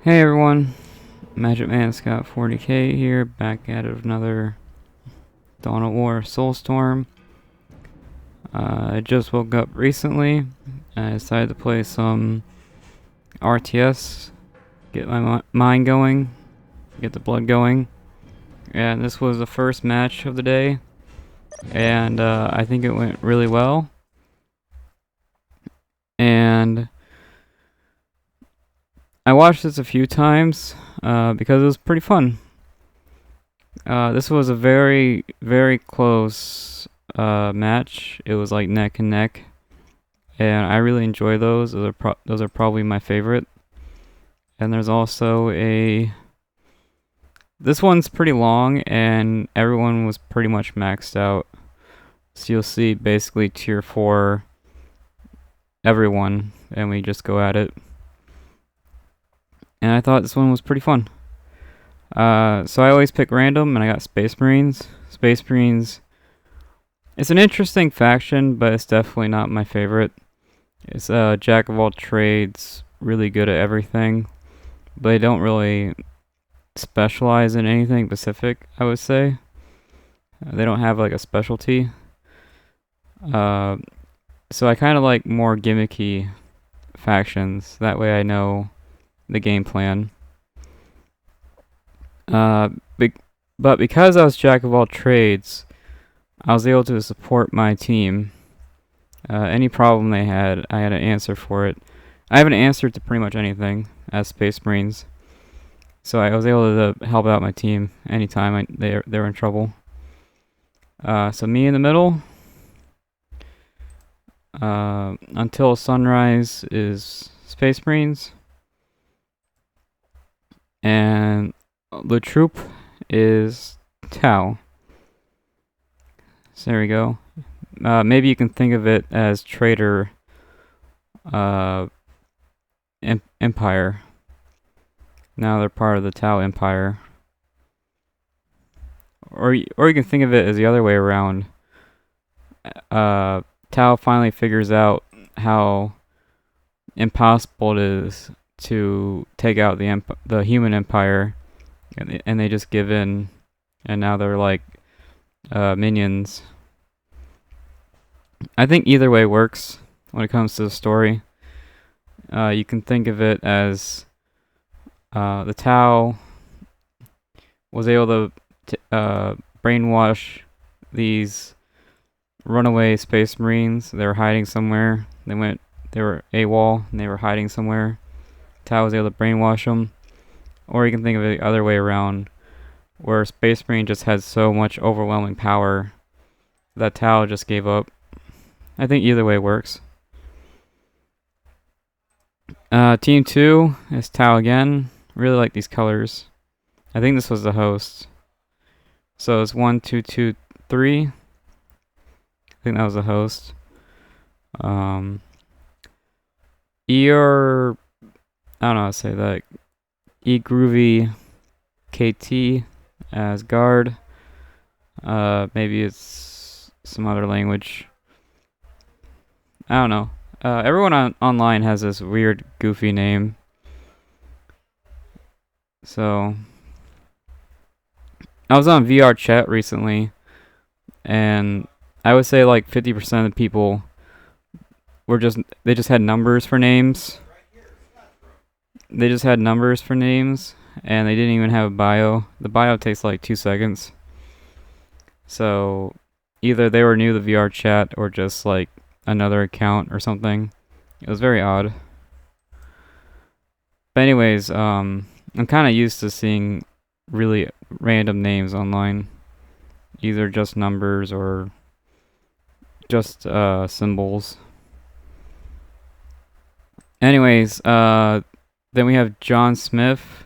Hey everyone, Magic Man Scott 40k here, back at it with another Dawn of War Soulstorm. I just woke up recently. I decided to play some RTS, get my mind going, get the blood going. And this was the first match of the day, and I think it went really well. And I watched this a few times because it was pretty fun. This was a very, very close match. It was like neck and neck, and I really enjoy those. Those are probably my favorite. And there's also a. This one's pretty long, and everyone was pretty much maxed out. So you'll see basically tier 4 everyone, and we just go at it. And I thought this one was pretty fun. So I always pick random, and I got Space Marines. Space Marines. It's an interesting faction, but it's definitely not my favorite. It's a jack of all trades, really good at everything, but they don't really specialize in anything specific, I would say. They don't have like a specialty. So I kind of like more gimmicky factions. That way I know the game plan. But because I was jack of all trades, I was able to support my team. Any problem they had, I had an answer for it. I have an answer to pretty much anything as Space Marines. So I was able to help out my team anytime they were in trouble. So me in the middle. Until sunrise is Space Marines. And the troop is Tau. So there we go. Maybe you can think of it as Trader Empire. Now they're part of the Tau Empire. Or you can think of it as the other way around. Tau finally figures out how impossible it is to take out the human empire, and they just give in, and now they're like minions. I think either way works when it comes to the story. You can think of it as the Tau was able to brainwash these runaway Space Marines. They were hiding somewhere. They were AWOL, and they were hiding somewhere. Tau was able to brainwash them. Or you can think of it the other way around, where Space Marine just had so much overwhelming power that Tau just gave up. I think either way works. Team 2 is Tau again. Really like these colors. I think this was the host. So it's 1, 2, 2, 3. I think that was the host. I don't know how to say that. Groovy KT as guard. Maybe it's some other language. I don't know. Everyone online has this weird, goofy name. So, I was on VR chat recently, and I would say like 50% of the people they just had numbers for names. They just had numbers for names, and they didn't even have a bio. The bio takes like 2 seconds. So, either they were new to VR chat or just like another account or something. It was very odd. But anyways, I'm kind of used to seeing really random names online. Either just numbers or just symbols. Anyways, then we have John Smith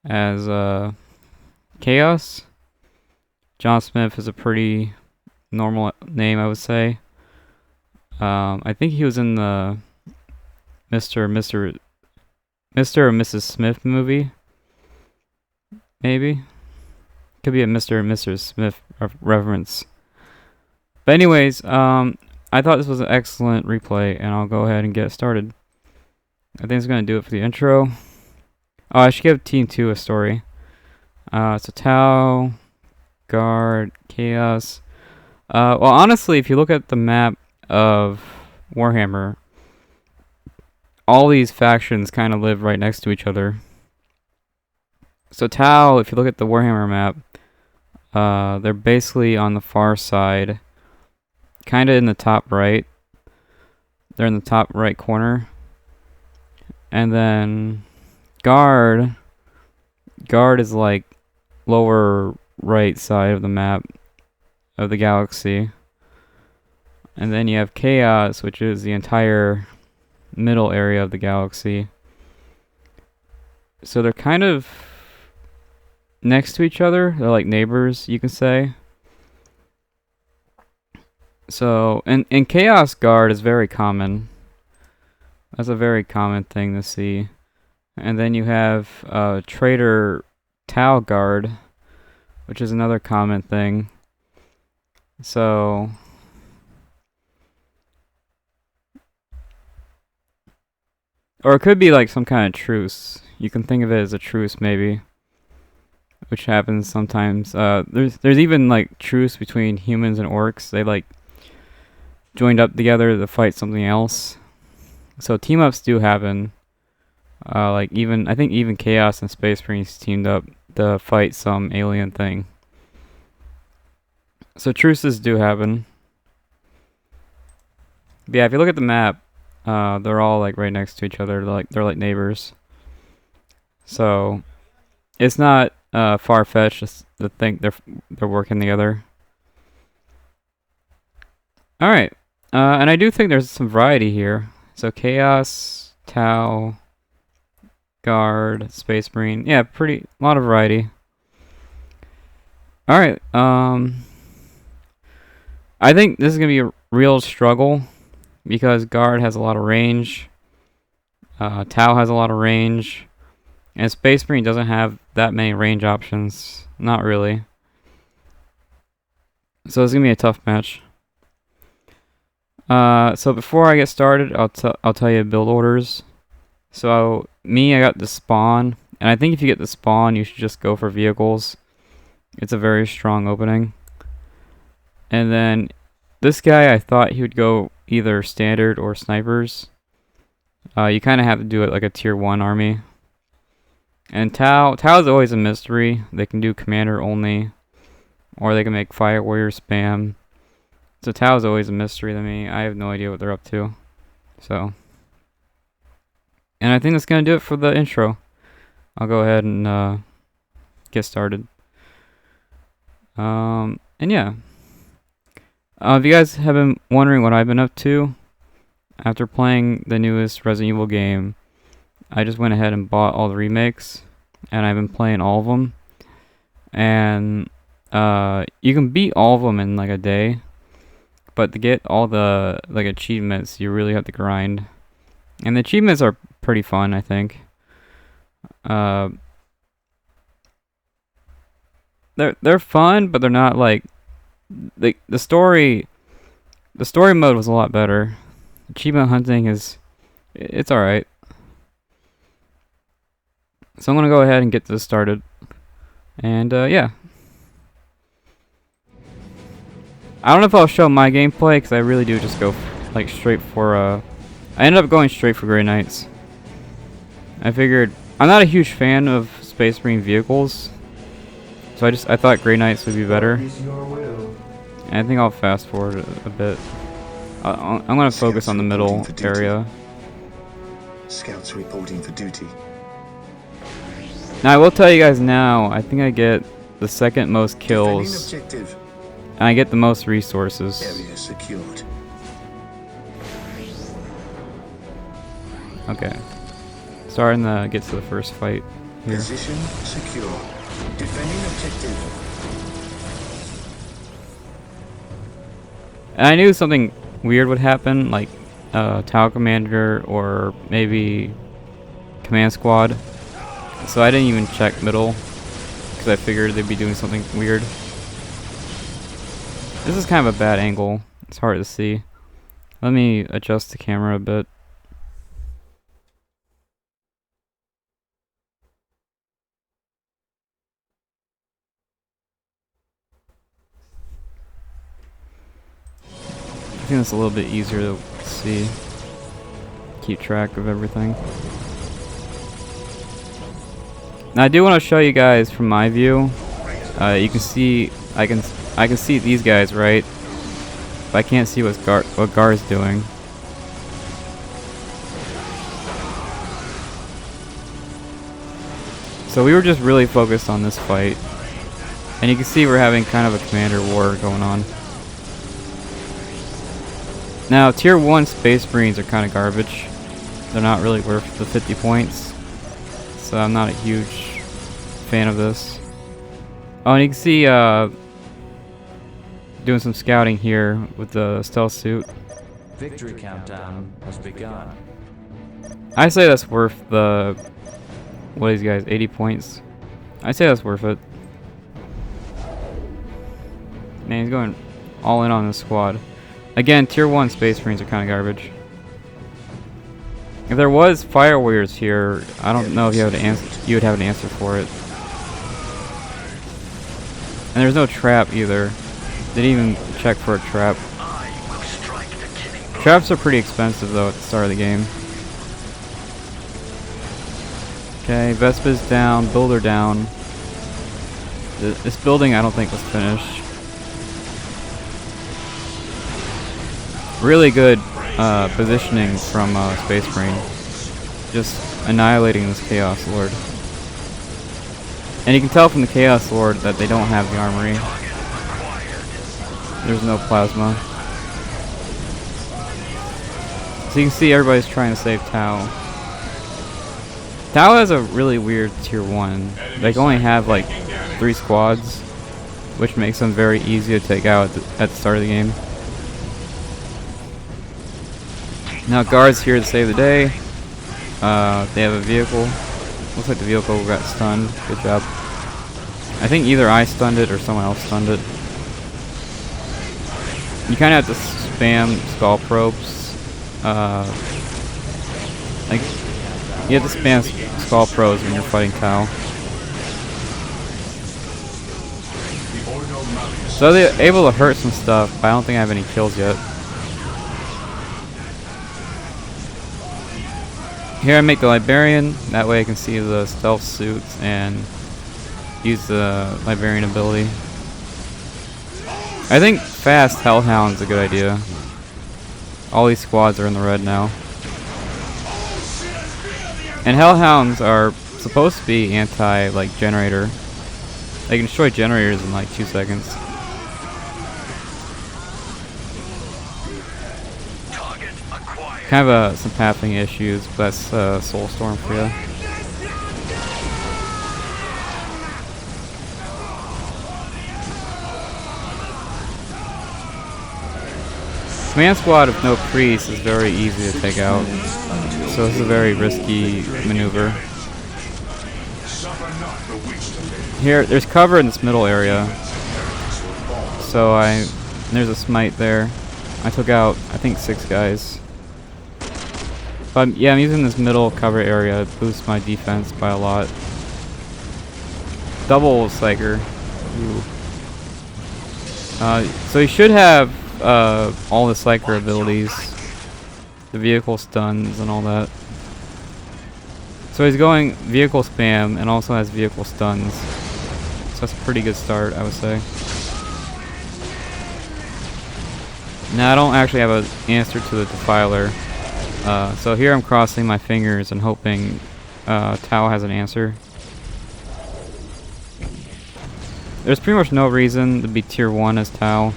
as Chaos. John Smith is a pretty normal name, I would say. I think he was in the Mr. or Mrs. Smith movie. Maybe. Could be a Mr. and Mrs. Smith reference. But anyways, I thought this was an excellent replay, and I'll go ahead and get started. I think it's going to do it for the intro. Oh, I should give Team 2 a story. So Tau, Guard, Chaos. Well, honestly, if you look at the map of Warhammer, all these factions kind of live right next to each other. So Tau, if you look at the Warhammer map, they're basically on the far side, kind of in the top right. They're in the top right corner. And then Guard is like lower right side of the map of the galaxy. And then you have Chaos, which is the entire middle area of the galaxy. So they're kind of next to each other. They're like neighbors, you can say. So, and Chaos Guard is very common. That's a very common thing to see. And then you have Traitor Tau Guard, which is another common thing. So, or it could be like some kind of truce. You can think of it as a truce, maybe, which happens sometimes. There's even like truce between humans and orcs. They like joined up together to fight something else. So team ups do happen. Like I think even Chaos and Space Marines teamed up to fight some alien thing. So truces do happen. But yeah, if you look at the map, they're all like right next to each other. They're like neighbors. So it's not far-fetched to think they're working together. All right, and I do think there's some variety here. So Chaos, Tau, Guard, Space Marine. Yeah, a lot of variety. All right. I think this is gonna be a real struggle because Guard has a lot of range. Tau has a lot of range. And Space Marine doesn't have that many range options. Not really. So it's gonna be a tough match. So before I get started, I'll tell you build orders. So I got the spawn, and I think if you get the spawn, you should just go for vehicles. It's a very strong opening. And then this guy, I thought he would go either standard or snipers. You kind of have to do it like a tier 1 army. And Tau is always a mystery. They can do commander only, or they can make fire warrior spam. So Tau is always a mystery to me. I have no idea what they're up to. So, and I think that's gonna do it for the intro. I'll go ahead and get started. And yeah, if you guys have been wondering what I've been up to after playing the newest Resident Evil game, I just went ahead and bought all the remakes, and I've been playing all of them. And you can beat all of them in like a day, but to get all the like achievements, you really have to grind. And the achievements are pretty fun, I think. They're fun, but they're not like the story. The story mode was a lot better. Achievement hunting it's all right. So I'm gonna go ahead and get this started, and yeah. I don't know if I'll show my gameplay because I really do just go like straight for I ended up going straight for Grey Knights. I figured I'm not a huge fan of Space Marine vehicles, so I thought Grey Knights would be better. And I think I'll fast forward a bit. I'm gonna focus on the middle area. Scouts reporting for duty. Now I will tell you guys now, I think I get the second most kills, and I get the most resources. Area secured. Okay, starting to get to the first fight here. Position secure. Defending objective. And I knew something weird would happen, like Tau Commander or maybe Command Squad. So I didn't even check middle, because I figured they'd be doing something weird. This is kind of a bad angle. It's hard to see. Let me adjust the camera a bit. I think that's a little bit easier to see. Keep track of everything. Now I do want to show you guys from my view. You can see I can see these guys, right? But I can't see what Gar's doing. So we were just really focused on this fight. And you can see we're having kind of a commander war going on. Now, tier 1 Space Marines are kind of garbage. They're not really worth the 50 points. So I'm not a huge fan of this. Oh, and you can see doing some scouting here with the stealth suit. Victory countdown has begun. I say that's worth the... What is, guys? 80 points? I say that's worth it. Man, he's going all in on this squad. Again, tier 1 Space Marines are kind of garbage. If there was Fire Warriors here, I don't know if you would have an answer for it. And there's no trap either. Didn't even check for a trap. Traps are pretty expensive though at the start of the game. Okay, Vespa's down, Builder down. This building I don't think was finished. Really good positioning from Space Marine. Just annihilating this Chaos Lord. And you can tell from the Chaos Lord that they don't have the armory. There's no plasma. So you can see everybody's trying to save Tau. Tau has a really weird tier 1. They can only have like 3 squads, which makes them very easy to take out at the start of the game. Now Guard's here to save the day. They have a vehicle. Looks like the vehicle got stunned. Good job. I think either I stunned it or someone else stunned it. You kind of have to spam skull probes. Like you have to spam skull probes when you're fighting Tau. So they're able to hurt some stuff, but I don't think I have any kills yet. Here I make the Librarian, that way I can see the stealth suits and use the Librarian ability. I think fast Hellhound's a good idea. All these squads are in the red now. And Hellhounds are supposed to be anti generator. They can destroy generators in like 2 seconds. Kind of some pathing issues, but that's Soulstorm for you. Command squad with no priest is very easy to take out, so this is a very risky maneuver. Here, there's cover in this middle area, so there's a smite there. I took out, I think, 6 guys. But yeah, I'm using this middle cover area to boost my defense by a lot. Double Psyker. Ooh. So he should have all the Psyker abilities, the vehicle stuns and all that. So he's going vehicle spam and also has vehicle stuns. So that's a pretty good start, I would say. Now I don't actually have an answer to the Defiler. So here I'm crossing my fingers and hoping Tau has an answer. There's pretty much no reason to be tier 1 as Tau.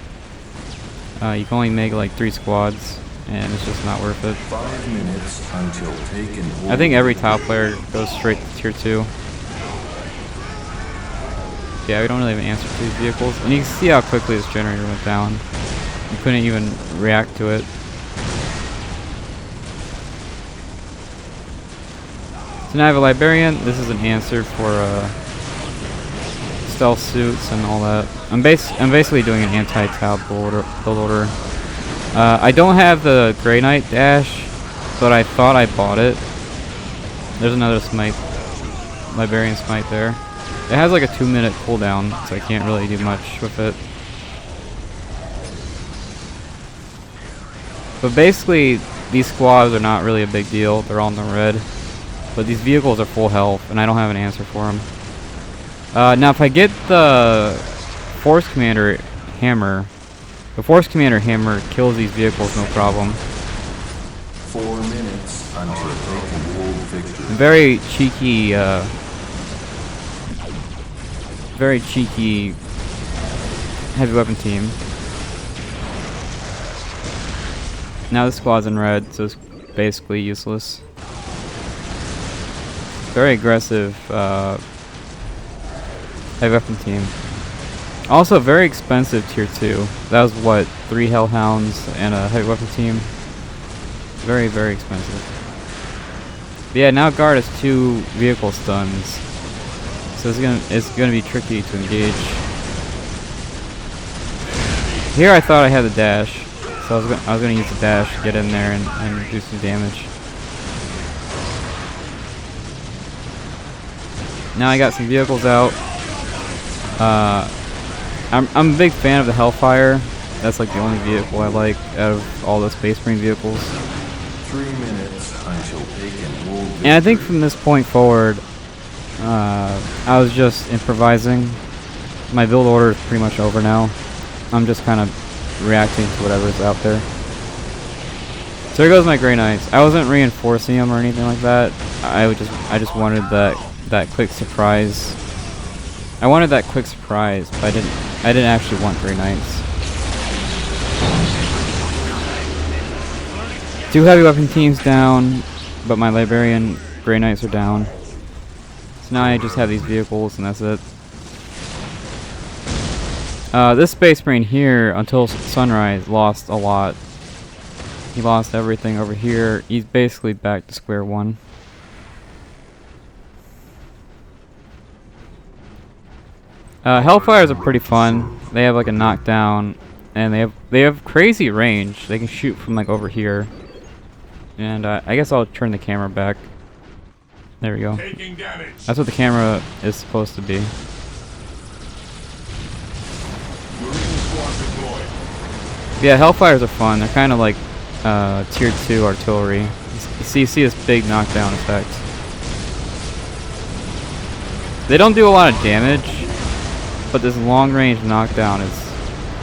You can only make like 3 squads, and it's just not worth it. 5 minutes until taken. I think every Tau player goes straight to tier 2. Yeah, we don't really have an answer to these vehicles. And you can see how quickly this generator went down. You couldn't even react to it. So now I have a Librarian. This is an answer for stealth suits and all that. I'm basically doing an anti-Tau build order. I don't have the Grey Knight dash, but I thought I bought it. There's another smite, Librarian smite there. It has like a 2-minute cooldown, so I can't really do much with it. But basically, these squads are not really a big deal. They're all in the red. But these vehicles are full health, and I don't have an answer for them. Now, if I get the Force Commander Hammer, the Force Commander Hammer kills these vehicles no problem. 4 minutes until taking world victory. Very cheeky heavy weapon team. Now the squad's in red, so it's basically useless. Very aggressive heavy weapon team. Also very expensive tier 2. That was what, 3 Hellhounds and a heavy weapon team. Very, very expensive. But yeah, now guard has 2 vehicle stuns. So it's gonna be tricky to engage. Here I thought I had the dash. So I was gonna use the dash to get in there and do some damage. Now I got some vehicles out. I'm a big fan of the Hellfire. That's like the only vehicle I like out of all the Space Marine vehicles. 3 minutes until taking world victory. And I think from this point forward, I was just improvising. My build order is pretty much over now. I'm just kind of reacting to whatever's out there. So there goes my Grey Knights. I wasn't reinforcing them or anything like that. I just wanted that quick surprise. I wanted that quick surprise, but I didn't actually want Grey Knights. 2 heavy weapon teams down, but my Librarian Grey Knights are down. So now I just have these vehicles and that's it. This Space Marine here, until sunrise, lost a lot. He lost everything over here. He's basically back to square one. Hellfires are pretty fun. They have like a knockdown, and they have crazy range. They can shoot from like over here. And I guess I'll turn the camera back. There we go. That's what the camera is supposed to be. Yeah, Hellfires are fun. They're kind of like tier 2 artillery. You see this big knockdown effect. They don't do a lot of damage, but this long range knockdown is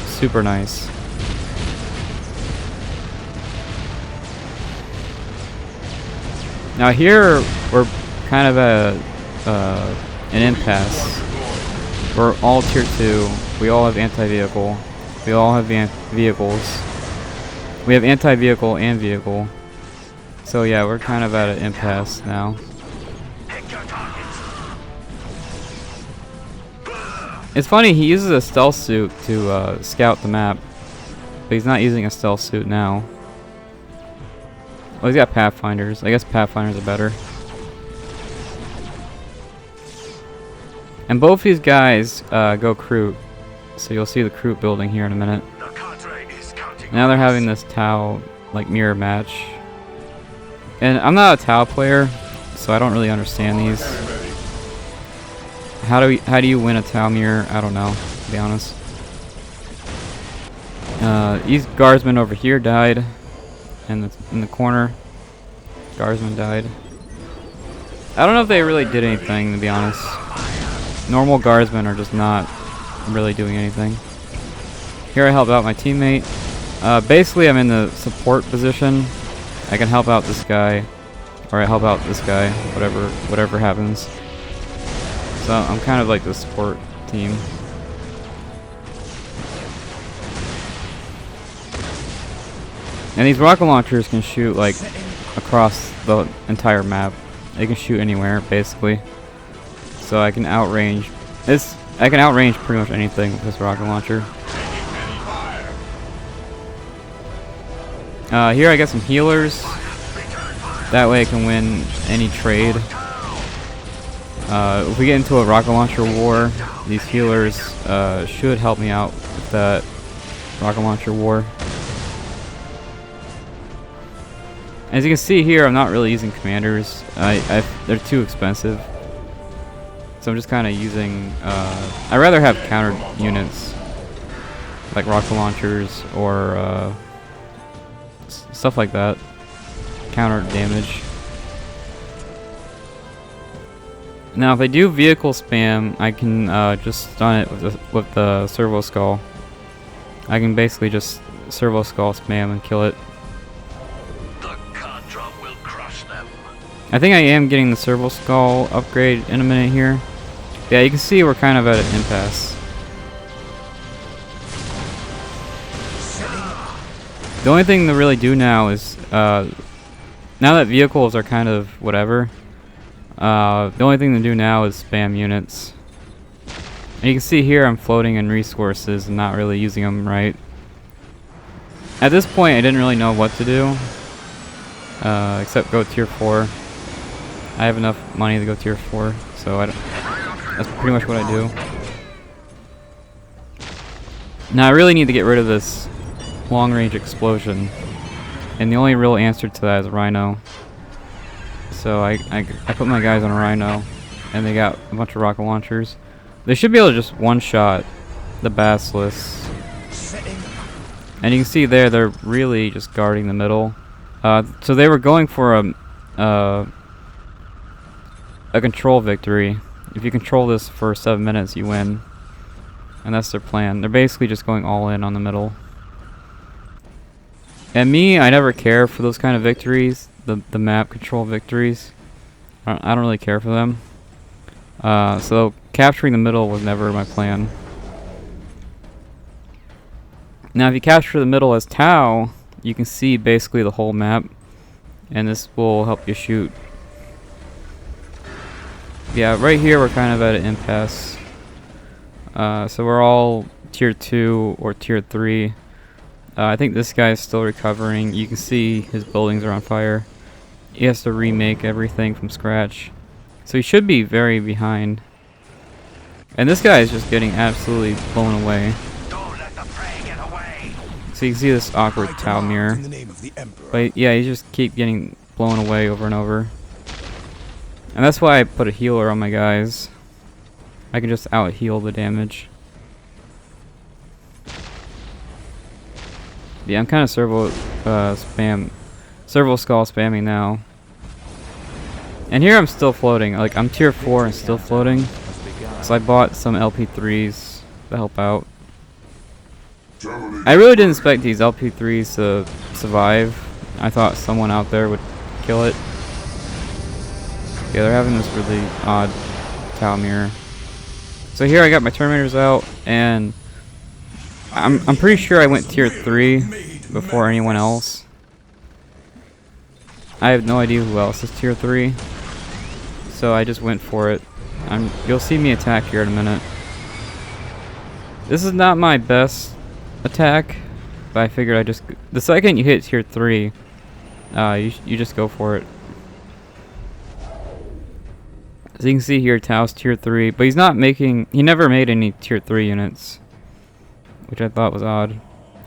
super nice. Now here we're kind of at an impasse. We're all tier 2. We all have anti-vehicle. We all have vehicles. We have anti-vehicle and vehicle. So yeah, we're kind of at an impasse now. It's funny, he uses a stealth suit to scout the map, but he's not using a stealth suit now. Well, he's got Pathfinders. I guess Pathfinders are better. And both these guys go Kroot, so you'll see the Kroot building here in a minute. Now they're having this Tau like mirror match, and I'm not a Tau player, so I don't really understand these. How do you win a Tau mirror? I don't know, to be honest. These guardsmen over here died. In the corner, guardsman died. I don't know if they really did anything, to be honest. Normal guardsmen are just not really doing anything. Here I help out my teammate. Basically I'm in the support position. I can help out this guy, or I help out this guy, whatever happens. So I'm kind of like the support team. And these rocket launchers can shoot like across the entire map. They can shoot anywhere, basically. So I can outrange this. I can outrange pretty much anything with this rocket launcher. Here I got some healers. That way I can win any trade. If we get into a rocket launcher war, these healers should help me out with that rocket launcher war. As you can see here, I'm not really using commanders. They're too expensive. So I'm just kind of using... I'd rather have counter units, like rocket launchers or stuff like that. Counter damage. Now, if I do vehicle spam, I can just stun it with the servo skull. I can basically just servo skull spam and kill it. The card drum will crush them. I think I am getting the servo skull upgrade in a minute here. Yeah, you can see we're kind of at an impasse. The only thing to really do now is, now that vehicles are kind of whatever, the only thing to do now is spam units. And you can see here I'm floating in resources and not really using them right. At this point I didn't really know what to do, except go tier 4. I have enough money to go tier 4, so that's pretty much what I do. Now I really need to get rid of this long range explosion, and the only real answer to that is Rhino. So I put my guys on a Rhino, and they got a bunch of rocket launchers. They should be able to just one-shot the Basilisks. And you can see there, they're really just guarding the middle. So they were going for a control victory. If you control this for 7 minutes, you win. And that's their plan. They're basically just going all in on the middle. And me, I never care for those kind of victories. The map control victories. I don't really care for them. So capturing the middle was never my plan. Now if you capture the middle as Tau, you can see basically the whole map. And this will help you shoot. Yeah, right here we're kind of at an impasse. So we're all tier 2 or tier 3. I think this guy is still recovering. You can see his buildings are on fire. He has to remake everything from scratch. So he should be very behind. And this guy is just getting absolutely blown away. Don't let the prey get away. So you can see this awkward Tau mirror. But yeah, he just keep getting blown away over and over. And that's why I put a healer on my guys. I can just out heal the damage. Yeah, I'm kind of servo skull spamming now. And here I'm still floating. Like I'm tier 4 and still floating. So I bought some LP3s to help out. I really didn't expect these LP3s to survive. I thought someone out there would kill it. Yeah, they're having this really odd Tau mirror. So here I got my Terminators out, and I'm pretty sure I went tier 3 before anyone else. I have no idea who else is tier 3. So I just went for it. You'll see me attack here in a minute. This is not my best attack, but I figured the second you hit tier 3, you just go for it. So you can see here Tau's tier 3, but he never made any tier 3 units, which I thought was odd.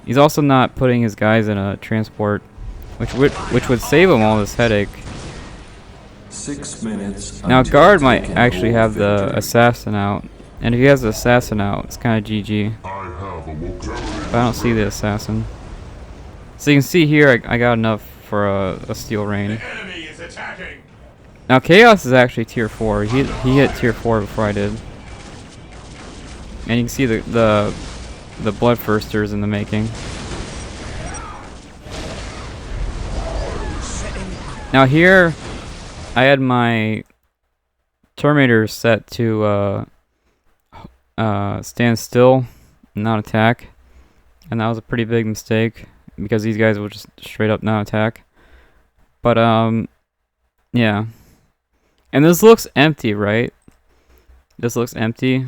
He's also not putting his guys in a transport, which would save him all this headache. 6 minutes. Now guard might actually have the assassin out, and if he has the assassin out, it's kind of GG. But I don't see the assassin. So you can see here I got enough for a steel rain. Now Chaos is actually tier 4. He hit tier 4 before I did. And you can see the Bloodthirsters in the making. Now here I had my Terminator set to stand still and not attack. And that was a pretty big mistake because these guys will just straight up not attack. But yeah. And this looks empty, right? This looks empty.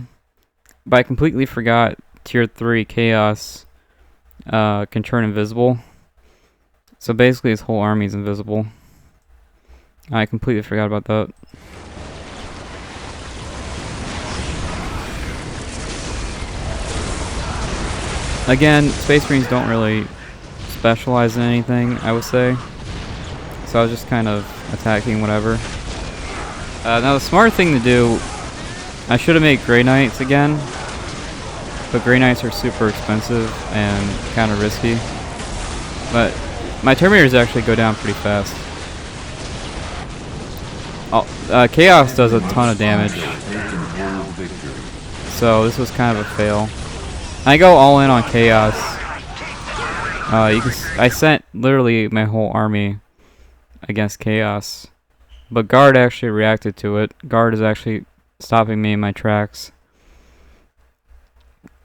But I completely forgot tier 3 Chaos can turn invisible. So basically his whole army is invisible. I completely forgot about that. Again, Space Marines don't really specialize in anything, I would say. So I was just kind of attacking whatever. Now the smart thing to do, I should have made Grey Knights again. But Grey Knights are super expensive and kind of risky. But my Terminators actually go down pretty fast. Oh, Chaos does a ton of damage. So this was kind of a fail. I go all in on Chaos. I sent literally my whole army against Chaos. But Guard actually reacted to it. Guard is actually stopping me in my tracks.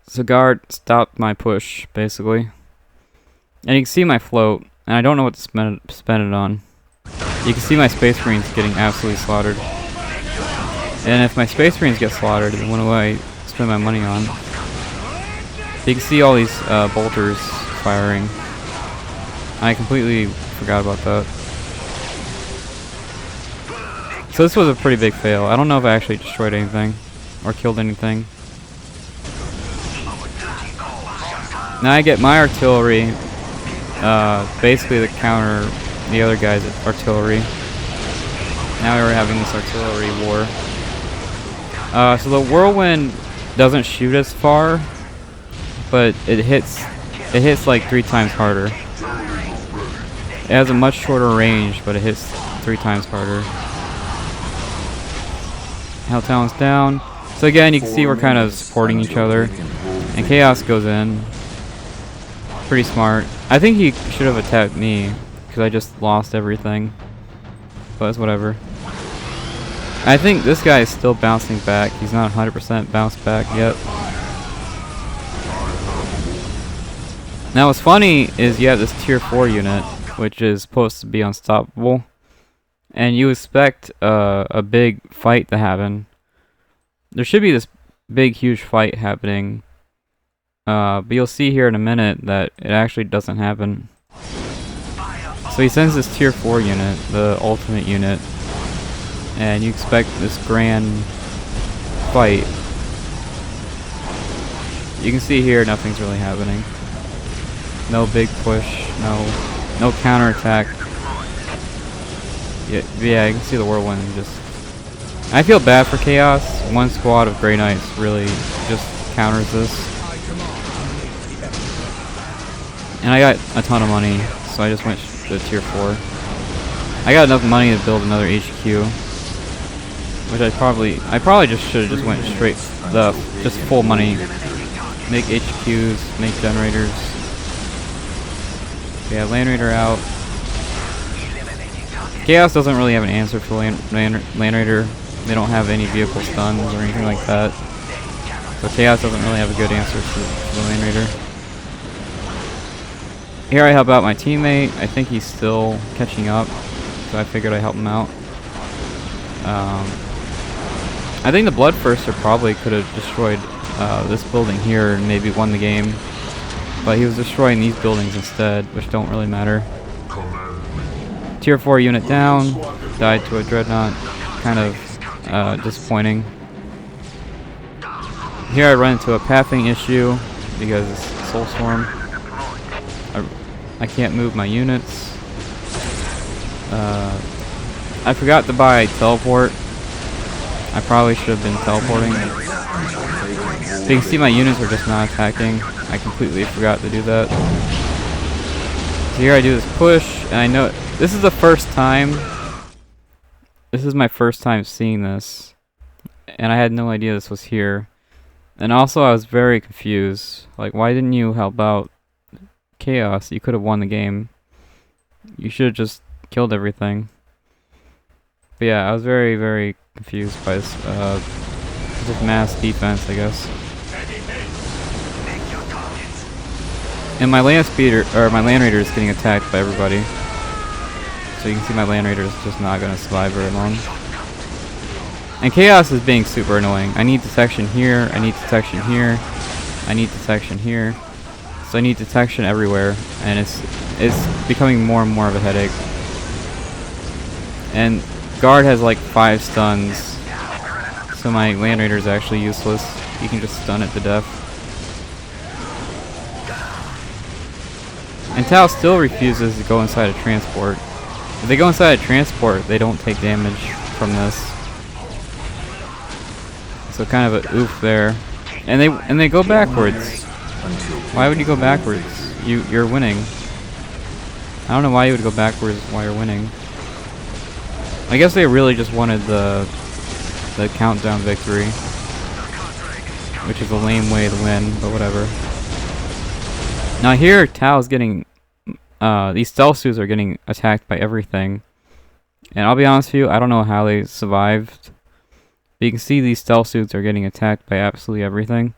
So Guard stopped my push, basically. And you can see my float, and I don't know what to spend it on. You can see my Space Marines getting absolutely slaughtered. And if my Space Marines get slaughtered, then what do I spend my money on? You can see all these bolters firing. I completely forgot about that. So this was a pretty big fail. I don't know if I actually destroyed anything or killed anything. Now I get my artillery, basically to counter the other guy's artillery. Now we're having this artillery war. So the whirlwind doesn't shoot as far, but it hits like 3 times harder. It has a much shorter range, but it hits 3 times harder. Helltown's down. So again, you can see we're kind of supporting each other. And Chaos goes in. Pretty smart. I think he should have attacked me, because I just lost everything. But it's whatever. I think this guy is still bouncing back. He's not 100% bounced back yet. Now what's funny is you have this tier 4 unit, which is supposed to be unstoppable. And you expect a big fight to happen. There should be this big, huge fight happening. But you'll see here in a minute that it actually doesn't happen. So he sends this tier 4 unit, the ultimate unit. And you expect this grand fight. You can see here nothing's really happening. No big push, no counterattack. Yeah, you can see the whirlwind just... I feel bad for Chaos. One squad of Grey Knights really just counters this. And I got a ton of money, so I just went to tier 4. I got enough money to build another HQ. Which I probably just should have just went straight just full money. Make HQs, make generators. Yeah, Land Raider out. Chaos doesn't really have an answer for Land Raider. They don't have any vehicle stuns or anything like that. So Chaos doesn't really have a good answer for the Land Raider. Here I help out my teammate. I think he's still catching up, so I figured I'd help him out. I think the Bloodthirster probably could have destroyed this building here and maybe won the game. But he was destroying these buildings instead, which don't really matter. Tier 4 unit down, died to a Dreadnought, kind of disappointing. Here I run into a pathing issue because it's Soulstorm. I can't move my units. I forgot to buy teleport. I probably should have been teleporting. So you can see my units are just not attacking. I completely forgot to do that. So here I do this push, and I know this is the first time. This is my first time seeing this, and I had no idea this was here. And also, I was very confused. Like, why didn't you help out Chaos? You could have won the game. You should have just killed everything. But yeah, I was very, very confused by this just mass defense, I guess. And my land raider is getting attacked by everybody. So you can see my land raider is just not going to survive very long. And Chaos is being super annoying. I need detection here, I need detection here, I need detection here. So I need detection everywhere, and it's becoming more and more of a headache. And Guard has like 5 stuns, so my Land Raider is actually useless. You can just stun it to death. And Tau still refuses to go inside a transport. If they go inside a transport, they don't take damage from this. So kind of a oof there. And they go backwards. Why would you go backwards? You're winning. I don't know why you would go backwards while you're winning. I guess they really just wanted the countdown victory, which is a lame way to win, but whatever. Now here, Tao's getting, these stealth suits are getting attacked by everything. And I'll be honest with you, I don't know how they survived. But you can see these stealth suits are getting attacked by absolutely everything.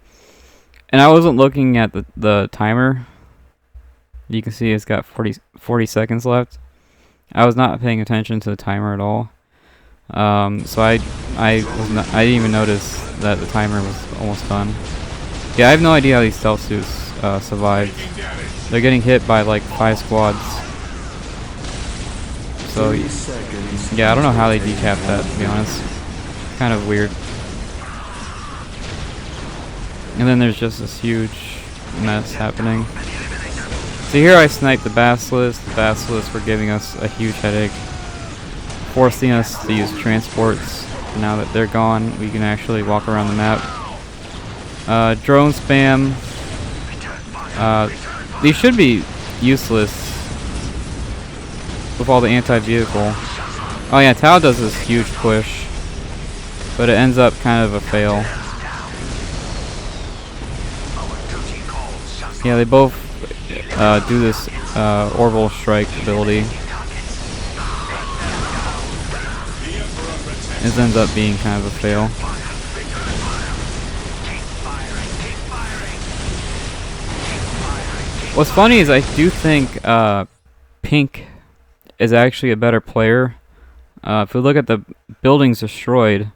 And I wasn't looking at the timer. You can see it's got 40 seconds left. I was not paying attention to the timer at all. So I didn't even notice that the timer was almost done. Yeah, I have no idea how these stealth suits survived. They're getting hit by like 5 squads. So yeah, I don't know how they decapped that, to be honest. Kind of weird. And then there's just this huge mess happening. So here I sniped the Basilisk. The Basilisk were giving us a huge headache, forcing us to use transports. And now that they're gone, we can actually walk around the map. Drone spam. These should be useless with all the anti-vehicle. Oh yeah, Tao does this huge push, but it ends up kind of a fail. Yeah, they both do this orbital strike ability. This ends up being kind of a fail. What's funny is I do think Pink is actually a better player. If we look at the buildings destroyed,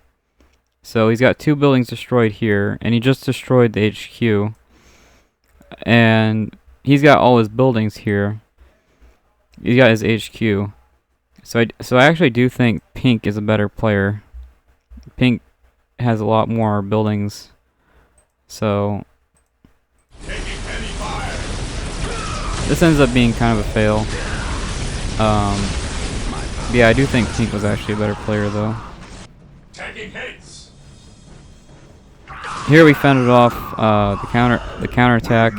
so he's got 2 buildings destroyed here, and he just destroyed the HQ. And he's got all his buildings here. He's got his HQ. So I actually do think Pink is a better player. Pink has a lot more buildings. So this ends up being kind of a fail. Yeah, I do think Pink was actually a better player though. Here we fended off the counterattack.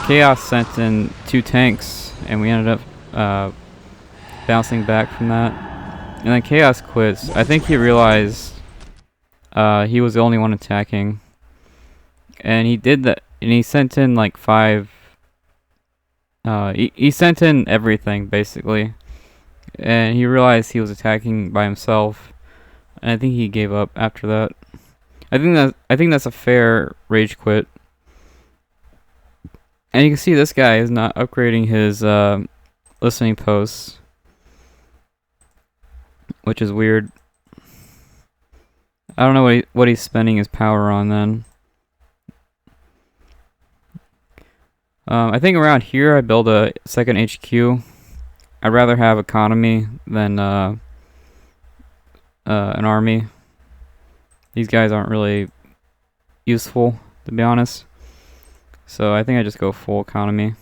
Chaos sent in 2 tanks, and we ended up bouncing back from that. And then Chaos quits. I think he realized he was the only one attacking, and he did that. And he sent in like 5. He sent in everything basically, and he realized he was attacking by himself, and I think he gave up after that. I think that's a fair rage quit. And you can see this guy is not upgrading his listening posts, which is weird. I don't know what he's spending his power on then. I think around here I build a second HQ. I'd rather have economy than an army. These guys aren't really useful, to be honest. So I think I just go full economy.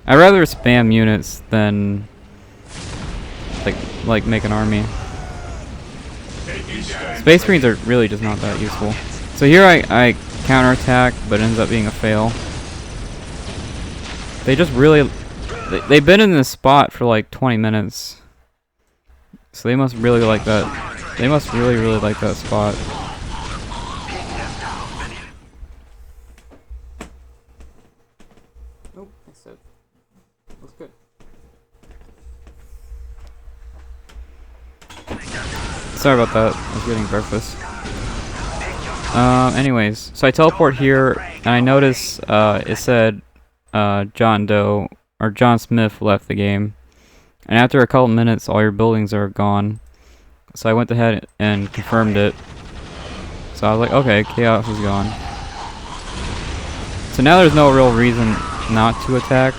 I'd rather spam units than like make an army. Space Marines are really just not that useful. So here I counterattack, but it ends up being a fail. They just really... They've been in this spot for like 20 minutes. So they must really like that. They must really like that spot. Nope, that's it. Looks good. Sorry about that. I was getting breakfast. Anyways, so I teleport here, and I notice it said John Doe or John Smith left the game, and after a couple minutes, all your buildings are gone. So I went ahead and confirmed it. So I was like, okay, Chaos is gone. So now there's no real reason not to attack.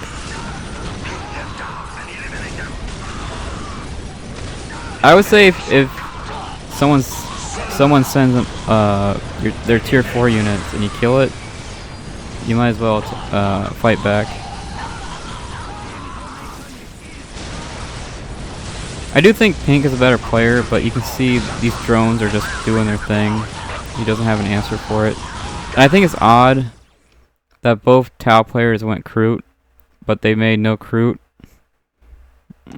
I would say if someone sends their tier 4 units and you kill it, you might as well fight back. I do think Pink is a better player, but you can see these drones are just doing their thing. He doesn't have an answer for it. And I think it's odd that both Tau players went Kroot, but they made no Kroot.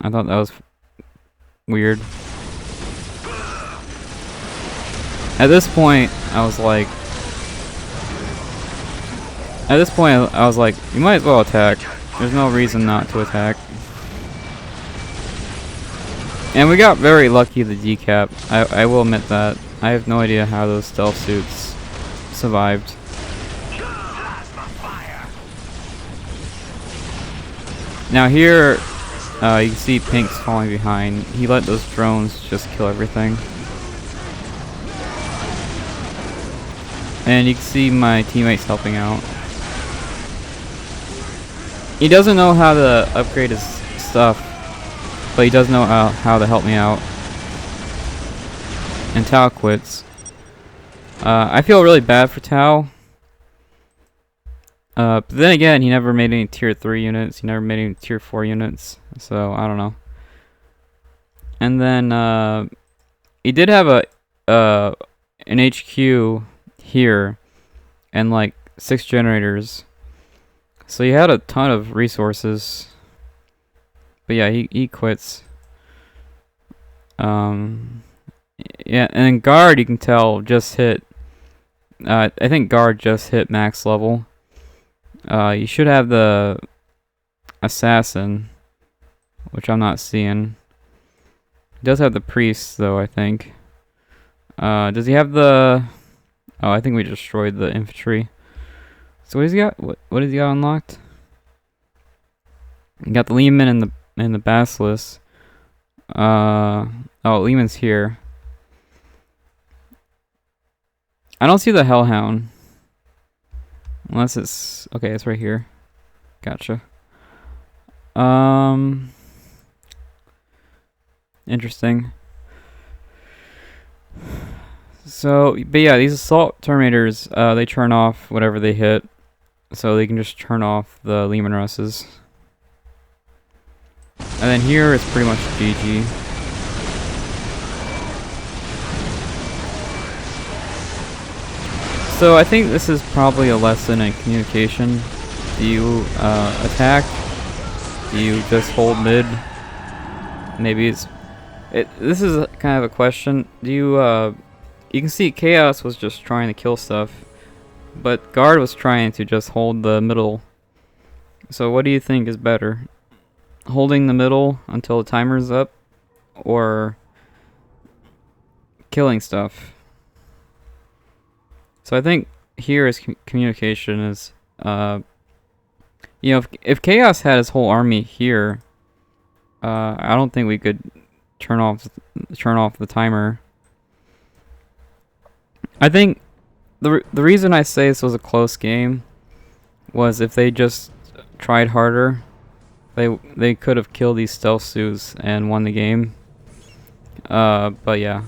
I thought that was weird. At this point, I was like, you might as well attack. There's no reason not to attack. And we got very lucky with the decap. I will admit that. I have no idea how those stealth suits survived. Now here, you can see Pink's falling behind. He let those drones just kill everything. And you can see my teammates helping out. He doesn't know how to upgrade his stuff, but he does know how to help me out. And Tao quits. I feel really bad for Tao. But then again, he never made any tier 3 units. He never made any tier 4 units. So, I don't know. And then, he did have an HQ here. And like 6 generators. So he had a ton of resources. But yeah, he quits. Yeah, and then guard, you can tell, just hit... I think guard just hit max level. You should have the assassin, which I'm not seeing. He does have the priest, though, I think. Does he have the... Oh, I think we destroyed the infantry. So what has he got? What has he got unlocked? You got the Lehman and the Basilisk. Oh, Lehman's here. I don't see the Hellhound. Unless it's... Okay, it's right here. Gotcha. Interesting. So, but yeah, these assault terminators, they turn off whatever they hit. So they can just turn off the Lehman Russes. And then here it's pretty much GG. So I think this is probably a lesson in communication. Do you attack? Do you just hold mid? Maybe it's... This is kind of a question. Do you... You can see Chaos was just trying to kill stuff. But Guard was trying to just hold the middle. So what do you think is better? Holding the middle until the timer's up? Or killing stuff? So I think here is communication is... you know, if Chaos had his whole army here... I don't think we could turn off the timer. I think the reason I say this was a close game was if they just tried harder, they could have killed these stealth suits and won the game. But yeah.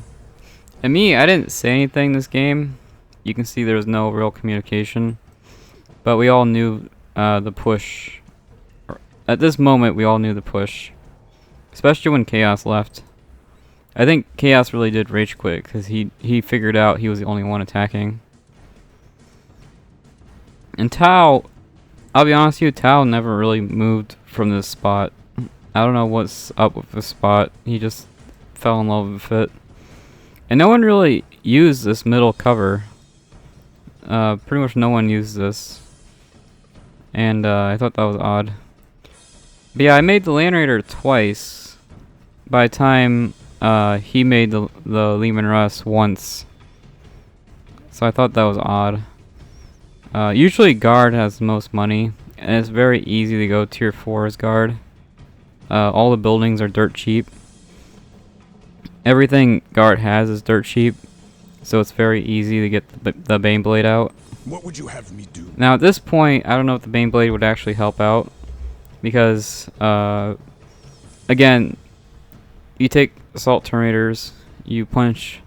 And me, I didn't say anything this game. You can see there was no real communication. But we all knew the push. At this moment, we all knew the push. Especially when Chaos left. I think Chaos really did rage quit because he figured out he was the only one attacking. And Tao, I'll be honest with you, Tao never really moved from this spot. I don't know what's up with this spot. He just fell in love with it. And no one really used this middle cover. Pretty much no one used this. And I thought that was odd. But yeah, I made the Land Raider twice. By the time he made the Lehman Russ once. So I thought that was odd. Usually Guard has the most money. And it's very easy to go tier 4 as Guard. All the buildings are dirt cheap. Everything Guard has is dirt cheap. So it's very easy to get the Baneblade out. What would you have me do? Now at this point, I don't know if the Baneblade would actually help out. Because, again, you take assault terminators, you punch,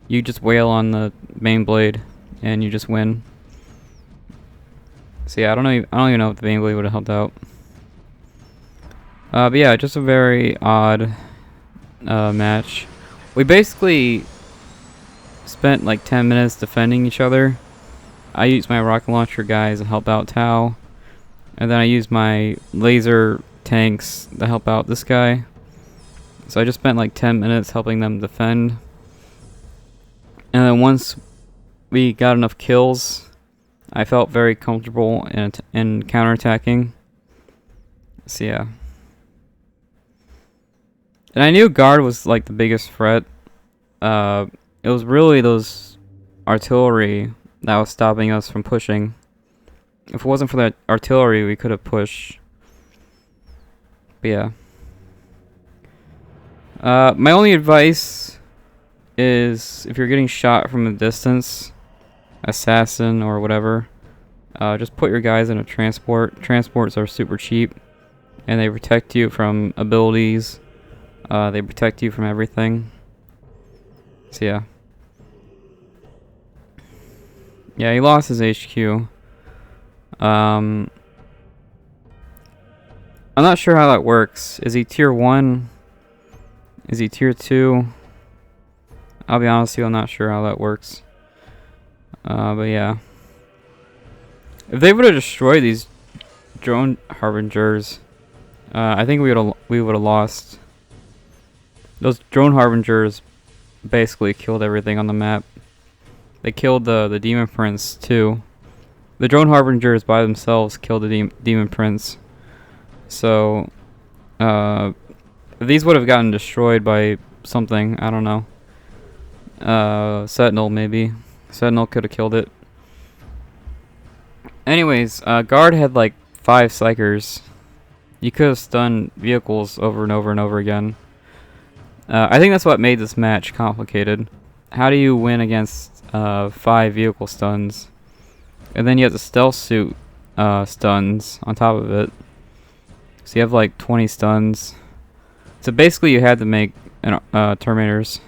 you just wail on the Baneblade, and you just win. So yeah, I don't even know if the Baneblade would have helped out. But yeah, just a very odd match. We basically spent like 10 minutes defending each other. I used my rocket launcher guys to help out Tao. And then I used my laser tanks to help out this guy. So I just spent like 10 minutes helping them defend. And then once we got enough kills, I felt very comfortable in counterattacking. So yeah. And I knew guard was like the biggest threat. It was really those artillery that was stopping us from pushing. If it wasn't for that artillery, we could have pushed. But yeah. My only advice is if you're getting shot from a distance, assassin or whatever, just put your guys in a transport. Transports are super cheap, and they protect you from abilities. They protect you from everything. So yeah. Yeah, he lost his HQ. I'm not sure how that works. Is he tier 1? Is he tier 2? I'll be honest with you, I'm not sure how that works. But yeah. If they would have destroyed these drone harbingers, I think we would have lost. Those drone harbingers basically killed everything on the map. They killed the demon prince too. The drone harbingers by themselves killed the demon prince. So, if these would have gotten destroyed by something, I don't know. Sentinel maybe. Sentinel could have killed it. Anyways, guard had like 5 psychers. You could have stunned vehicles over and over and over again. I think that's what made this match complicated. How do you win against 5 vehicle stuns? And then you have the stealth suit stuns on top of it. So you have like 20 stuns. So basically you had to make Terminators.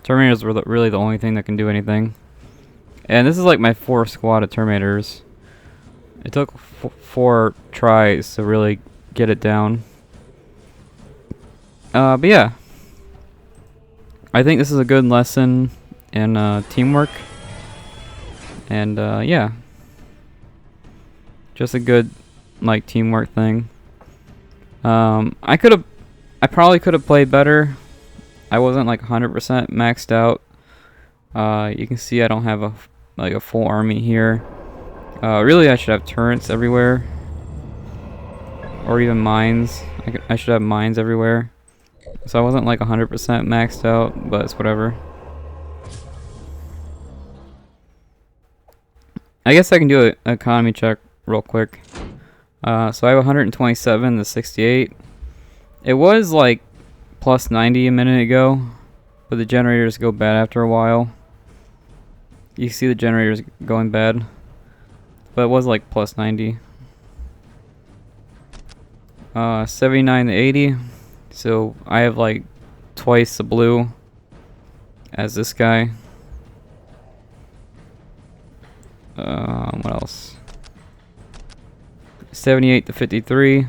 Terminators were really the only thing that can do anything. And this is like my 4th squad of Terminators. It took 4 tries to really get it down. But yeah. I think this is a good lesson in teamwork. And yeah. Just a good like teamwork thing. I probably could have played better. I wasn't like 100% maxed out. You can see I don't have a full army here. Really, I should have turrets everywhere, or even mines. I should have mines everywhere. So I wasn't like 100% maxed out, but it's whatever. I guess I can do an economy check real quick. So I have 127 to 68. It was like plus 90 a minute ago, but the generators go bad after a while. You see the generators going bad, but it was like plus 90. 79 to 80. So I have like twice the blue as this guy. What else? 78 to 53.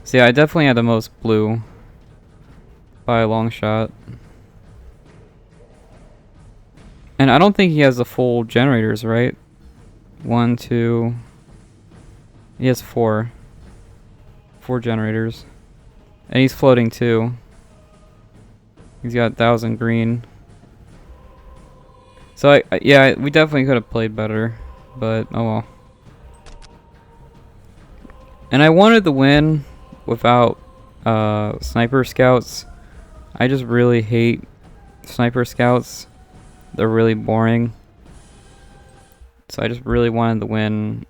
See, I definitely had the most blue by a long shot. And I don't think he has the full generators, right? 1, 2. He has 4. 4 generators. And he's floating too. He's got 1,000 green. So yeah, we definitely could have played better, but oh well. And I wanted the win without sniper scouts. I just really hate sniper scouts. They're really boring. So I just really wanted the win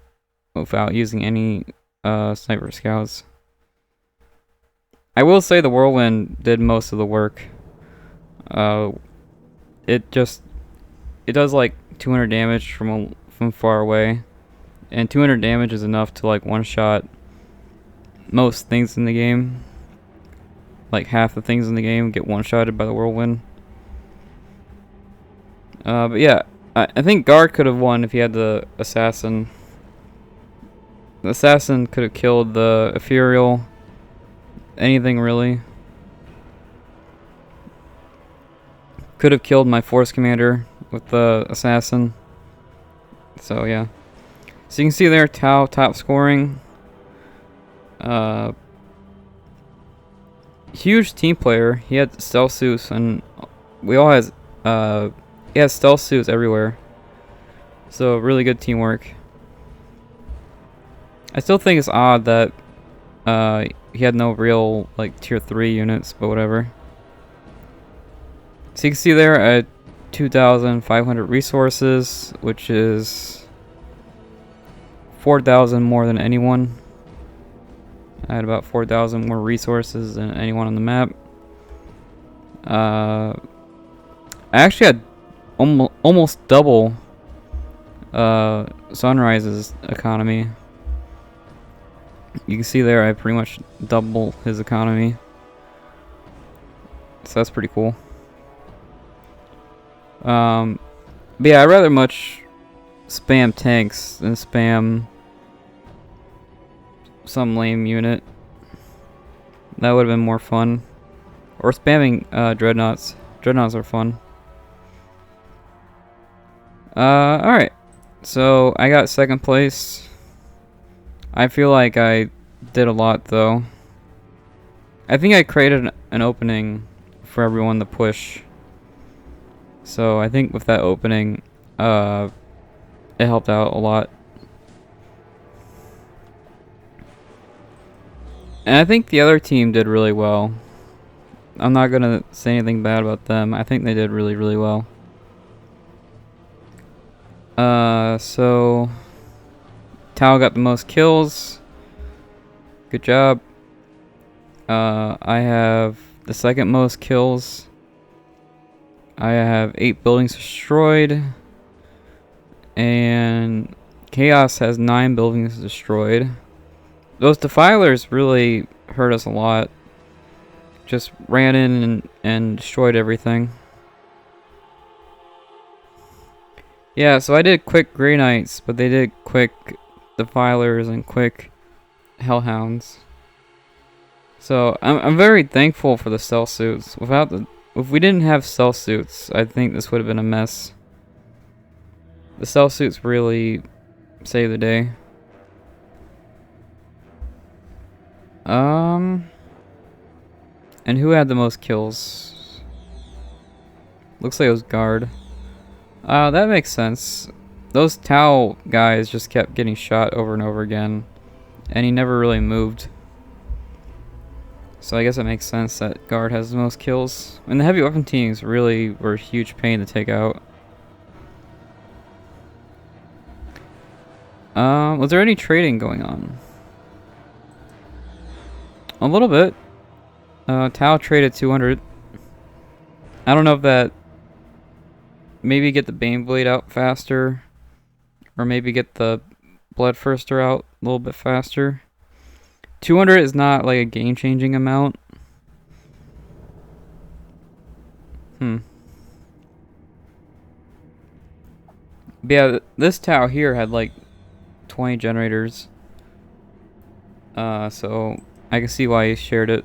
without using any sniper scouts. I will say the whirlwind did most of the work. It does like 200 damage from far away, and 200 damage is enough to like one shot most things in the game. Like half the things in the game get one shotted by the whirlwind. But yeah, I think guard could have won if he had the assassin. The assassin could have killed the ethereal. Anything really. Could have killed my force commander with the assassin. So yeah. So you can see there, Tau top scoring. huge team player. He had stealth suits, and we all has he has stealth suits everywhere. So really good teamwork. I still think it's odd that he had no real like tier 3 units, but whatever. So you can see there at 2,500 resources, which is 4,000 more than anyone. I had about 4,000 more resources than anyone on the map. I actually had almost double Sunrise's economy. You can see there I pretty much double his economy. So that's pretty cool. But yeah, I'd rather much spam tanks than spam some lame unit. That would have been more fun. Or spamming dreadnoughts. Dreadnoughts are fun. Alright. So I got second place. I feel like I did a lot though. I think I created an opening for everyone to push. So I think with that opening, it helped out a lot. And I think the other team did really well. I'm not gonna say anything bad about them. I think they did really, really well. So Tao got the most kills. Good job. I have the second most kills. I have 8 buildings destroyed. And Chaos has 9 buildings destroyed. Those defilers really hurt us a lot. Just ran in and destroyed everything. Yeah, so I did quick Grey Knights, but they did quick defilers and quick Hellhounds. So I'm very thankful for the stealth suits. If we didn't have stealth suits, I think this would have been a mess. The stealth suits really saved the day. And who had the most kills? Looks like it was Guard. That makes sense. Those Tau guys just kept getting shot over and over again, and he never really moved. So I guess it makes sense that Guard has the most kills. And the heavy weapon teams really were a huge pain to take out. Was there any trading going on? A little bit. Tau traded 200. I don't know if that... Maybe get the Baneblade out faster. Or maybe get the Bloodthirster out a little bit faster. 200 is not like a game-changing amount. But yeah, this Tau here had like 20 generators. So I can see why he shared it.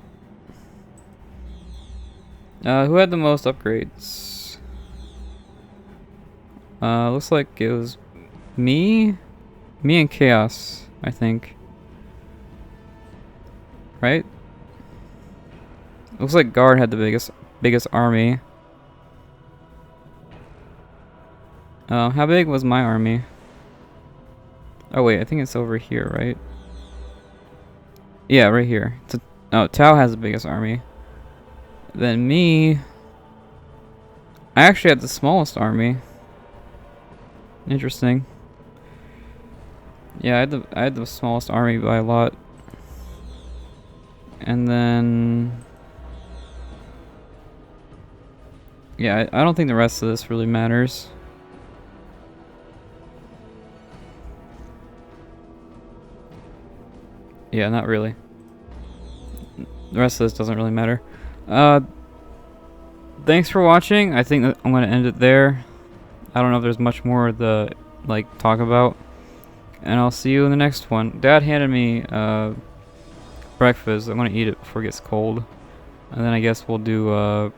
Who had the most upgrades? Looks like it was me and Chaos, I think. Right? Looks like Guard had the biggest army. How big was my army? Oh wait, I think it's over here, right? Yeah, right here. Oh, Tau has the biggest army. Then me... I actually had the smallest army. Interesting. Yeah, I had the smallest army by a lot. And then... Yeah, I don't think the rest of this really matters. Yeah, not really. The rest of this doesn't really matter. Thanks for watching. I think that I'm going to end it there. I don't know if there's much more to like talk about. And I'll see you in the next one. Dad handed me breakfast. I'm going to eat it before it gets cold. And then I guess we'll do...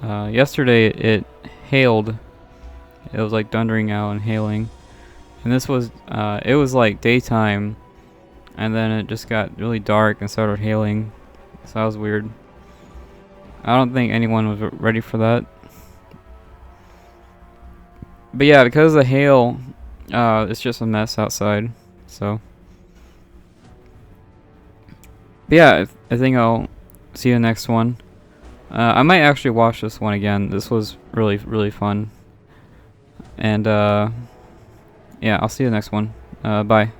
yesterday it hailed. It was like thundering out and hailing. And this was... it was like daytime. And then it just got really dark and started hailing. So that was weird. I don't think anyone was ready for that. But yeah, because of the hail, it's just a mess outside. So, but yeah, I think I'll see you next one. I might actually watch this one again. This was really, really fun. And yeah, I'll see you next one. Bye.